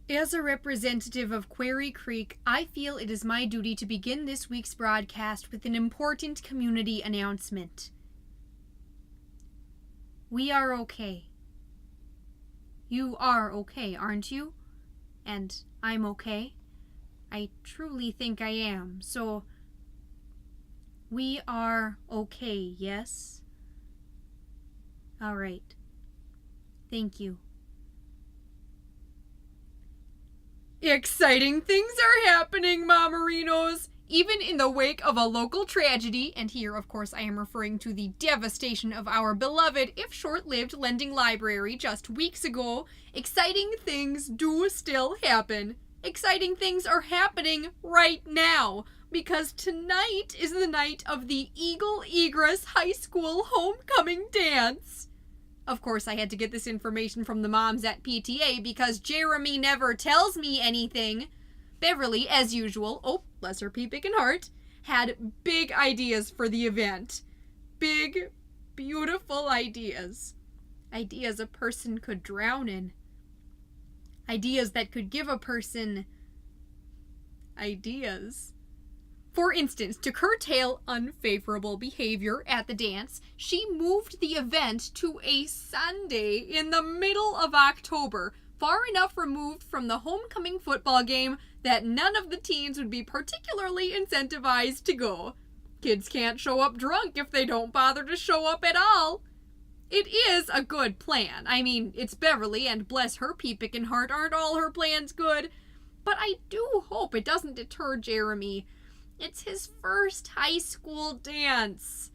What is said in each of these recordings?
As a representative of Quarry Creek, I feel it is my duty to begin this week's broadcast with an important community announcement. We are okay. You are okay, aren't you? And I'm okay. I truly think I am, so we are okay, yes? All right. Thank you. Exciting things are happening, Mamarinos! Even in the wake of a local tragedy, and here, of course, I am referring to the devastation of our beloved, if short-lived, lending library just weeks ago, exciting things do still happen. Exciting things are happening right now, because tonight is the night of the Eagle Egress High School Homecoming Dance. Of course, I had to get this information from the moms at PTA because Jeremy never tells me anything. Beverly, as usual, oh, bless her pea pickin' heart, had big ideas for the event. Big, beautiful ideas. Ideas a person could drown in. Ideas that could give a person ideas. For instance, to curtail unfavorable behavior at the dance, she moved the event to a Sunday in the middle of October, far enough removed from the homecoming football game that none of the teens would be particularly incentivized to go. Kids can't show up drunk if they don't bother to show up at all. It is a good plan. I mean, it's Beverly, and bless her pea-pickin' heart, aren't all her plans good? But I do hope it doesn't deter Jeremy. It's his first high school dance.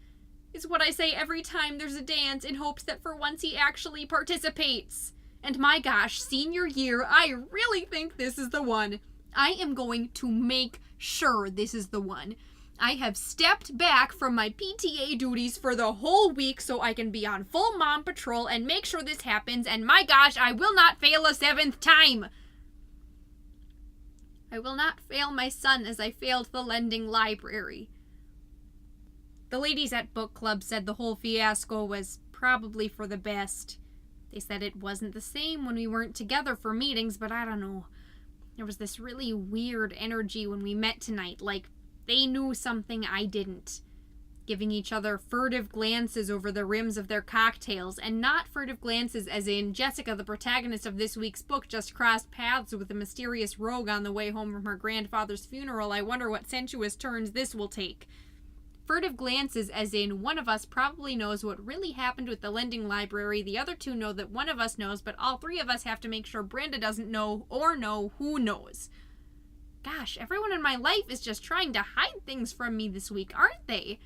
It's what I say every time there's a dance in hopes that for once he actually participates. And my gosh, senior year, I really think this is the one. I am going to make sure this is the one. I have stepped back from my PTA duties for the whole week so I can be on full mom patrol and make sure this happens, and my gosh, I will not fail a 7th time. I will not fail my son as I failed the lending library. The ladies at book club said the whole fiasco was probably for the best. They said it wasn't the same when we weren't together for meetings, but I don't know. There was this really weird energy when we met tonight, like they knew something I didn't. Giving each other furtive glances over the rims of their cocktails, and not furtive glances as in Jessica, the protagonist of this week's book, just crossed paths with a mysterious rogue on the way home from her grandfather's funeral. I wonder what sensuous turns this will take. Furtive glances as in one of us probably knows what really happened with the lending library, the other two know that one of us knows, but all three of us have to make sure Brenda doesn't know or know who knows. Gosh, everyone in my life is just trying to hide things from me this week, aren't they?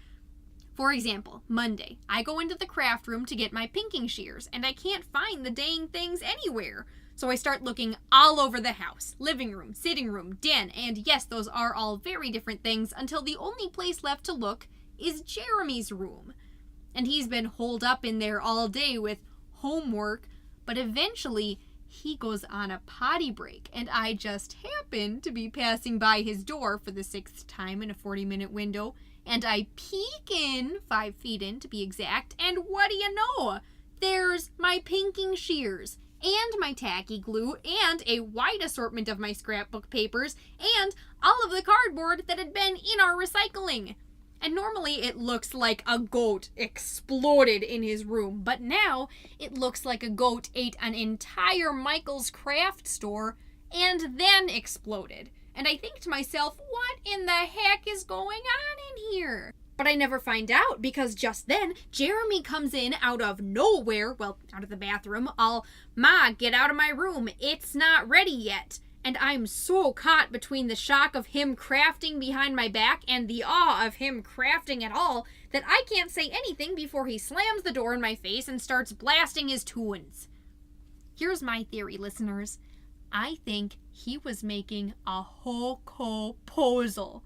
For example, Monday, I go into the craft room to get my pinking shears, and I can't find the dang things anywhere. So I start looking all over the house, living room, sitting room, den, and yes, those are all very different things until the only place left to look is Jeremy's room. And he's been holed up in there all day with homework, but eventually he goes on a potty break, and I just happen to be passing by his door for the 6th time in a 40-minute window, and I peek in, 5 feet in to be exact, and what do you know? There's my pinking shears, and my tacky glue, and a wide assortment of my scrapbook papers, and all of the cardboard that had been in our recycling. And normally it looks like a goat exploded in his room, but now it looks like a goat ate an entire Michael's craft store and then exploded. And I think to myself, what in the heck is going on in here? But I never find out because just then, Jeremy comes in out of nowhere, well, out of the bathroom, all, "Ma, get out of my room, it's not ready yet." And I'm so caught between the shock of him crafting behind my back and the awe of him crafting at all that I can't say anything before he slams the door in my face and starts blasting his tunes. Here's my theory, listeners. I think he was making a ho-ko-posal.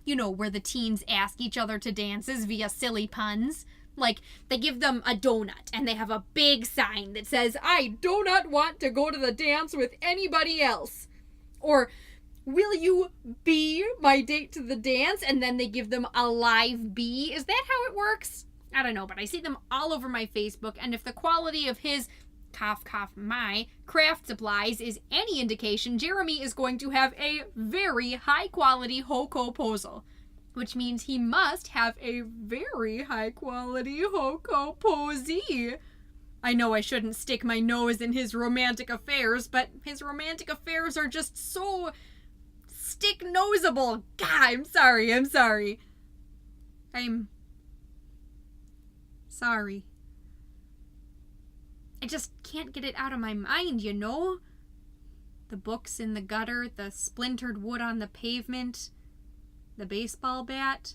You know, where the teens ask each other to dances via silly puns. Like, they give them a donut, and they have a big sign that says, "I do not want to go to the dance with anybody else." Or, "Will you be my date to the dance?" And then they give them a live bee. Is that how it works? I don't know, but I see them all over my Facebook, and if the quality of his cough cough my craft supplies is any indication, Jeremy is going to have a very high quality hokoposal, which means he must have a very high quality hokoposy. I know I shouldn't stick my nose in his romantic affairs, but his romantic affairs are just so stick-nosable. God, I'm sorry. I'm sorry. I just can't get it out of my mind, you know? The books in the gutter, the splintered wood on the pavement, the baseball bat.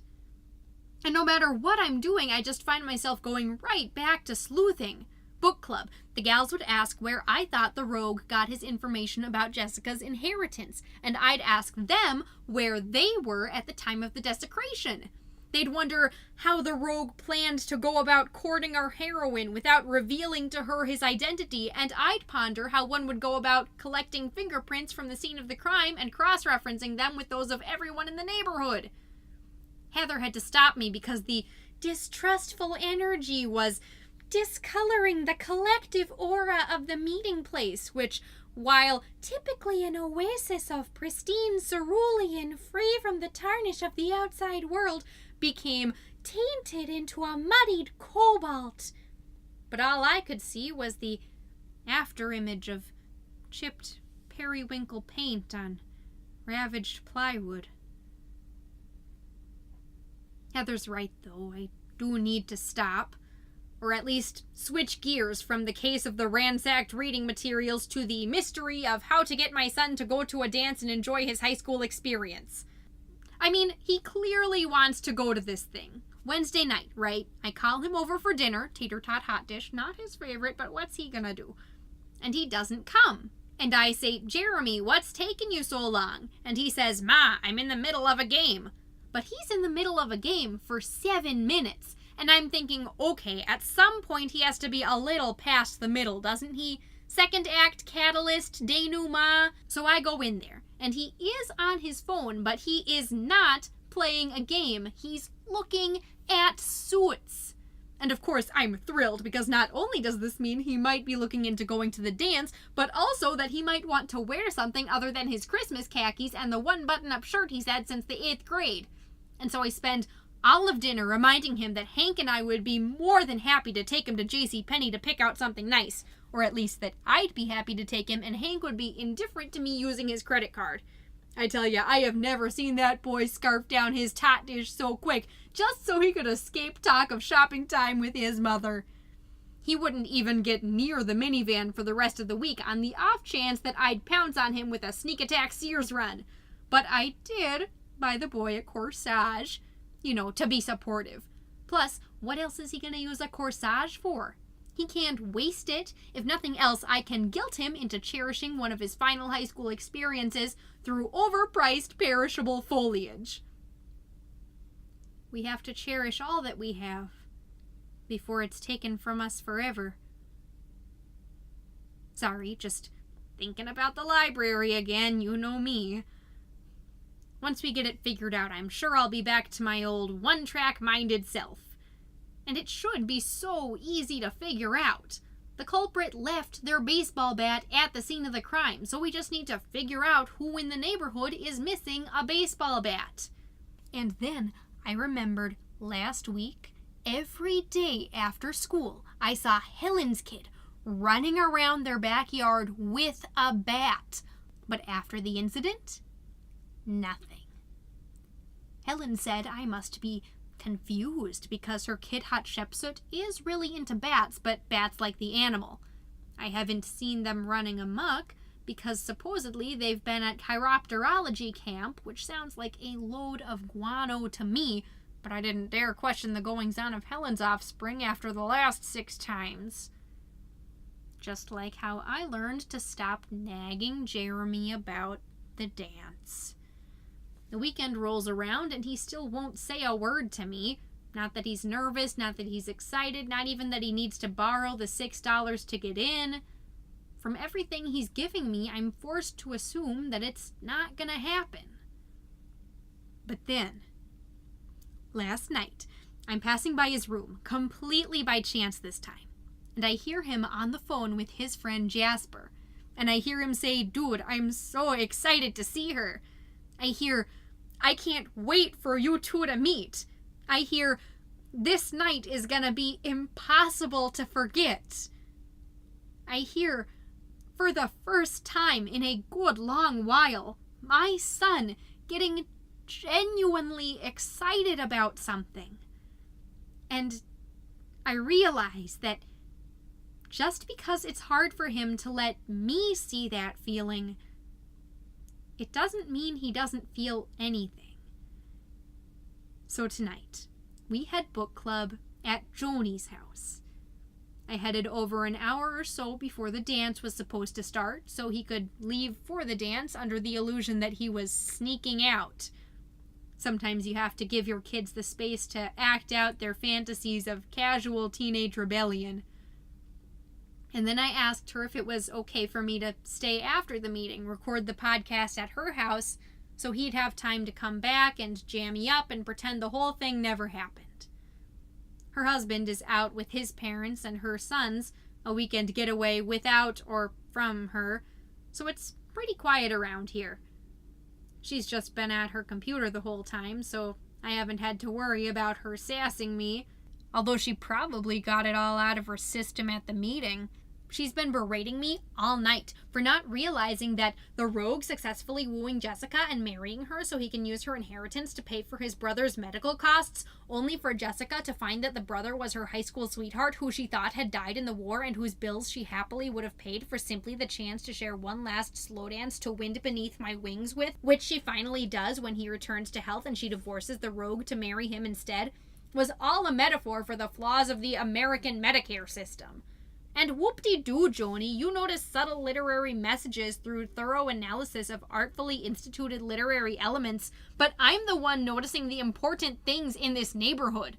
And no matter what I'm doing, I just find myself going right back to sleuthing. Book club. The gals would ask where I thought the rogue got his information about Jessica's inheritance, and I'd ask them where they were at the time of the desecration. They'd wonder how the rogue planned to go about courting our heroine without revealing to her his identity, and I'd ponder how one would go about collecting fingerprints from the scene of the crime and cross-referencing them with those of everyone in the neighborhood. Heather had to stop me because the distrustful energy was discoloring the collective aura of the meeting place, which, while typically an oasis of pristine cerulean free from the tarnish of the outside world, became tainted into a muddied cobalt. But all I could see was the afterimage of chipped periwinkle paint on ravaged plywood. Heather's right, though. I do need to stop. Or at least switch gears from the case of the ransacked reading materials to the mystery of how to get my son to go to a dance and enjoy his high school experience. I mean, he clearly wants to go to this thing. Wednesday night, right? I call him over for dinner, tater tot hot dish, not his favorite, but what's he gonna do? And he doesn't come. And I say, Jeremy, what's taking you so long? And he says, Ma, I'm in the middle of a game. But he's in the middle of a game for 7 minutes. And I'm thinking, okay, at some point he has to be a little past the middle, doesn't he? Second act, catalyst, denouement. So I go in there, and he is on his phone, but he is not playing a game. He's looking at suits. And of course, I'm thrilled, because not only does this mean he might be looking into going to the dance, but also that he might want to wear something other than his Christmas khakis and the one button-up shirt he's had since the 8th grade. And so I spend all of dinner reminding him that Hank and I would be more than happy to take him to JCPenney to pick out something nice, or at least that I'd be happy to take him and Hank would be indifferent to me using his credit card. I tell ya, I have never seen that boy scarf down his tot dish so quick, just so he could escape talk of shopping time with his mother. He wouldn't even get near the minivan for the rest of the week on the off chance that I'd pounce on him with a sneak attack Sears run. But I did buy the boy a corsage, to be supportive. Plus, what else is he going to use a corsage for? He can't waste it. If nothing else, I can guilt him into cherishing one of his final high school experiences through overpriced perishable foliage. We have to cherish all that we have before it's taken from us forever. Sorry, just thinking about the library again, you know me. Once we get it figured out, I'm sure I'll be back to my old one-track-minded self. And it should be so easy to figure out. The culprit left their baseball bat at the scene of the crime, so we just need to figure out who in the neighborhood is missing a baseball bat. And then I remembered last week, every day after school, I saw Helen's kid running around their backyard with a bat. But after the incident, nothing. Helen said I must be confused because her kid Hatshepsut is really into bats, but bats like the animal. I haven't seen them running amok because supposedly they've been at chiropterology camp, which sounds like a load of guano to me, but I didn't dare question the goings-on of Helen's offspring after the last 6 times. Just like how I learned to stop nagging Jeremy about the dance. The weekend rolls around and he still won't say a word to me. Not that he's nervous, not that he's excited, not even that he needs to borrow the $6 to get in. From everything he's giving me, I'm forced to assume that it's not gonna happen. But then, last night, I'm passing by his room, completely by chance this time. and I hear him on the phone with his friend Jasper. And I hear him say, "Dude, I'm so excited to see her." I hear, "I can't wait for you two to meet." I hear, "This night is gonna be impossible to forget." I hear, for the first time in a good long while, my son getting genuinely excited about something. And I realize that just because it's hard for him to let me see that feeling, it doesn't mean he doesn't feel anything. So tonight, we had book club at Joni's house. I headed over an hour or so before the dance was supposed to start, so he could leave for the dance under the illusion that he was sneaking out. Sometimes you have to give your kids the space to act out their fantasies of casual teenage rebellion. And then I asked her if it was okay for me to stay after the meeting, record the podcast at her house, so he'd have time to come back and jam me up and pretend the whole thing never happened. Her husband is out with his parents and her sons, a weekend getaway without or from her, so it's pretty quiet around here. She's just been at her computer the whole time, so I haven't had to worry about her sassing me, although she probably got it all out of her system at the meeting. She's been berating me all night for not realizing that the rogue successfully wooing Jessica and marrying her so he can use her inheritance to pay for his brother's medical costs, only for Jessica to find that the brother was her high school sweetheart who she thought had died in the war and whose bills she happily would have paid for simply the chance to share one last slow dance to Wind Beneath My Wings with, which she finally does when he returns to health and she divorces the rogue to marry him instead, was all a metaphor for the flaws of the American Medicare system. And whoop-de-doo, Joni, you notice subtle literary messages through thorough analysis of artfully instituted literary elements, but I'm the one noticing the important things in this neighborhood.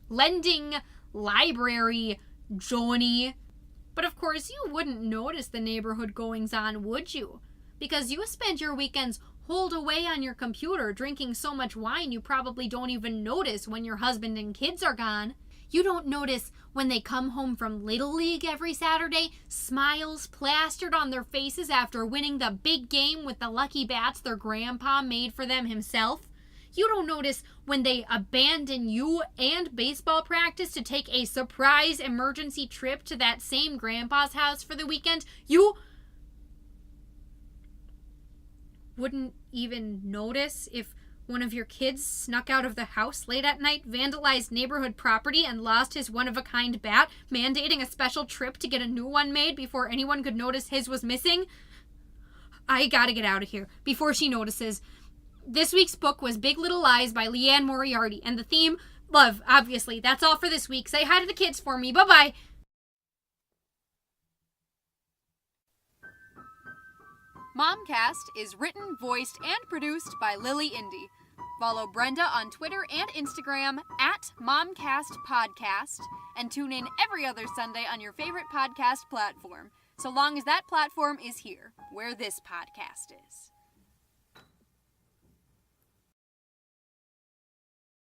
Lending library, Joni. But of course you wouldn't notice the neighborhood goings-on, would you? Because you spend your weekends holed away on your computer drinking so much wine you probably don't even notice when your husband and kids are gone. You don't notice when they come home from Little League every Saturday, smiles plastered on their faces after winning the big game with the lucky bats their grandpa made for them himself. You don't notice when they abandon you and baseball practice to take a surprise emergency trip to that same grandpa's house for the weekend. You wouldn't even notice if one of your kids snuck out of the house late at night, vandalized neighborhood property, and lost his one-of-a-kind bat, mandating a special trip to get a new one made before anyone could notice his was missing. I gotta get out of here before she notices. This week's book was Big Little Lies by Leanne Moriarty, and the theme, love, obviously. That's all for this week. Say hi to the kids for me. Bye-bye. Momcast is written, voiced, and produced by Lily Indy. Follow Brenda on Twitter and Instagram at MomcastPodcast, and tune in every other Sunday on your favorite podcast platform, so long as that platform is here, where this podcast is.